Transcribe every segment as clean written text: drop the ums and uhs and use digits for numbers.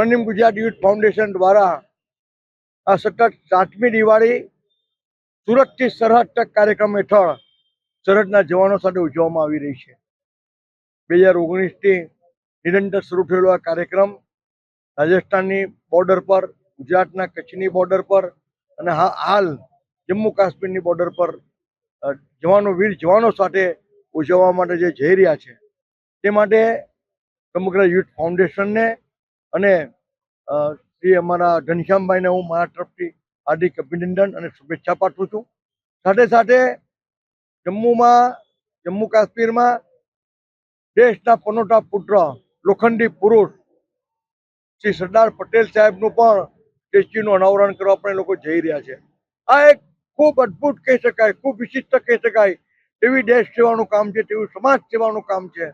સ્વર્ણિમ Gujarat youth foundation દ્વારા આ સતત 7મી દિવાળી સુરતથી સરહદ તક કાર્યક્રમ હેઠળ સરહદના જવાનો સાથે ઉજવવામાં આવી રહી છે। 2019થી નિરંતર શરૂ થયેલો આ કાર્યક્રમ રાજસ્થાનની બોર્ડર પર, ગુજરાતના કચ્છની બોર્ડર પર અને હાલ જમ્મુ કાશ્મીરની બોર્ડર પર વીર જવાનો સાથે ઉજવવા માટે જે જઈ રહ્યા છે તે માટે સમગ્ર યુથ ફાઉન્ડેશનને અને શ્રી અમારા ઘનશ્યામભાઈને હું મારા તરફથી હાર્દિક અભિનંદન અને શુભેચ્છા પાઠવું છું। સાથે સાથે જમ્મુ કાશ્મીરમાં દેશના પનોતા પુત્ર લોખંડી પુરુષ શ્રી સરદાર પટેલ સાહેબનું પણ સ્ટેચ્યુનું અનાવરણ કરવા પણ એ લોકો જઈ રહ્યા છે। આ એક ખૂબ અદ્ભુત કહી શકાય, ખૂબ વિશિષ્ટ કહી શકાય તેવી દેશ સેવાનું કામ છે, તેવું સમાજ સેવાનું કામ છે।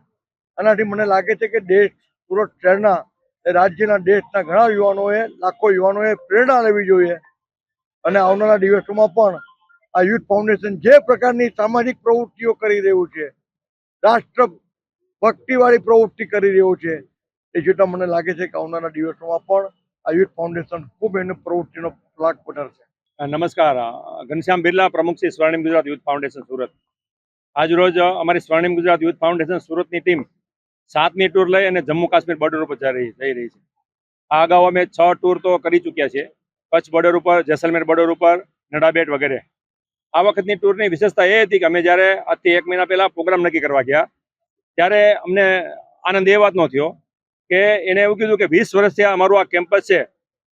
આનાથી મને લાગે છે કે સુરત શહેરના રાજ્યના દેશના ઘણા યુવાનોએ, લાખો યુવાનોએ પ્રેરણા લેવી જોઈએ અને આવનારા દિવસોમાં પણ આ યુથ ફાઉન્ડેશન જે પ્રકારની સામાજિક પ્રવૃત્તિઓ કરી રહ્યું છે, રાષ્ટ્ર ભક્તિવાળી પ્રવૃત્તિ કરી રહ્યું છે, એ જોતાં મને લાગે છે કે આવનારા દિવસોમાં પણ આ યુથ ફાઉન્ડેશન ખૂબ એની પ્રવૃત્તિનો ફલાક વધારશે। નમસ્કાર, ઘનશ્યામ બિરલા, પ્રમુખ શ્રી સ્વર્ણિમ ગુજરાત યુથ ફાઉન્ડેશન સુરત। આજ રોજ અમારી સ્વર્ણિમ ગુજરાત યુથ ફાઉન્ડેશન સુરતની ટીમ 7મી ટૂર લઈ અને જમ્મુ કાશ્મીર બોર્ડર ઉપર જઈ રહી છે। આ અગાઉ અમે 6 ટૂર તો કરી ચૂક્યા છીએ, કચ્છ બોર્ડર ઉપર, જેસલમેર બોર્ડર ઉપર, નડાબેટ વગેરે। આ વખતની ટૂરની વિશેષતા એ હતી કે અમે જ્યારે આજથી 1 મહિના પહેલા પ્રોગ્રામ નક્કી કરવા ગયા ત્યારે અમને આનંદ એ વાતનો થયો કે એને એવું કીધું કે 20 વર્ષથી અમારું આ કેમ્પસ છે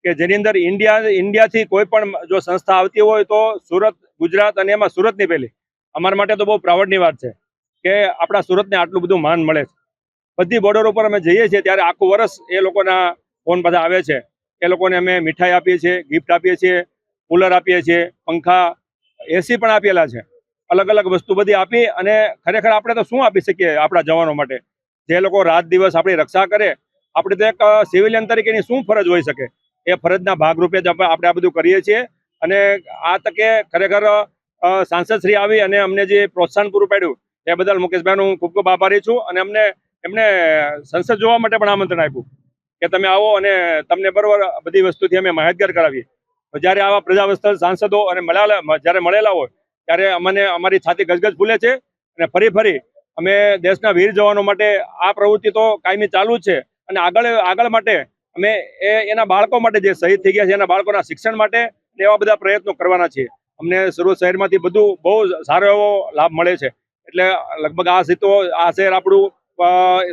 કે જેની અંદર ઇન્ડિયાથી કોઈ પણ જો સંસ્થા આવતી હોય તો સુરત, ગુજરાત અને એમાં સુરતની પહેલી અમારા માટે તો બહુ પ્રાઉડની વાત છે કે આપણા સુરતને આટલું બધું માન મળે છે। બધી બોર્ડર ઉપર અમે જઈએ છીએ ત્યારે આખું વર્ષ એ લોકોના ફોન બધા આવે છે, એ લોકોને અમે મીઠાઈ આપીએ છીએ, ગિફ્ટ આપીએ છીએ, કુલર આપીએ છીએ, પંખા, એસી પણ આપેલા છે, અલગ અલગ વસ્તુ બધી આપી અને ખરેખર આપણે તો શું આપી શકીએ આપણા જવાનો માટે, જે લોકો રાત દિવસ આપણી રક્ષા કરે। આપણે તો એક સિવિલિયન તરીકેની શું ફરજ હોઈ શકે, એ ફરજના ભાગરૂપે જ આપણે આ બધું કરીએ છીએ। અને આ તકે ખરેખર સાંસદ શ્રી આવી અને અમને જે પ્રોત્સાહન પૂરું પાડ્યું એ બદલ મુકેશભાઈનું ખૂબ ખૂબ આભારી છું અને એમને સંસદ જોવા માટે પણ આમંત્રણ આપ્યું કે તમે આવો અને તમને બરોબર બધી વસ્તુથી અમે માહિતગાર કરાવીએ। જ્યારે આવા પ્રજાવત્સલ સાંસદો અને જ્યારે મળેલા હોય ત્યારે અમને અમારી છાતી ગજગજ ફૂલે છે અને ફરી અમે દેશના વીર જવાનો માટે આ પ્રવૃત્તિ તો કાયમી ચાલુ જ છે અને આગળ માટે અમે એના બાળકો માટે જે શહીદ થઈ ગયા છે એના બાળકોના શિક્ષણ માટે એવા બધા પ્રયત્નો કરવાના છીએ। અમને સુરત શહેરમાંથી બધું બહુ સારો એવો લાભ મળે છે, એટલે લગભગ આ શહેર આપણું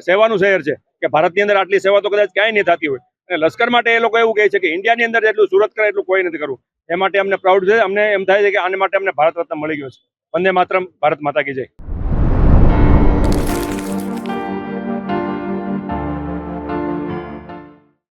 સેવાનું શહેર છે કે ભારતની અંદર આટલી સેવા તો કદાચ ક્યાંય નહીં થતી હોય અને લશ્કર માટે એ લોકો એવું કહે છે કે ઇન્ડિયાની અંદર જેટલું સુરત કરે એટલું કોઈ નથી કરવું। એ માટે અમને પ્રાઉડ છે, અમને એમ થાય છે કે આને માટે અમને ભારત રત્ન મળી ગયો છે। વંદે માતરમ, ભારત માતા કી જય।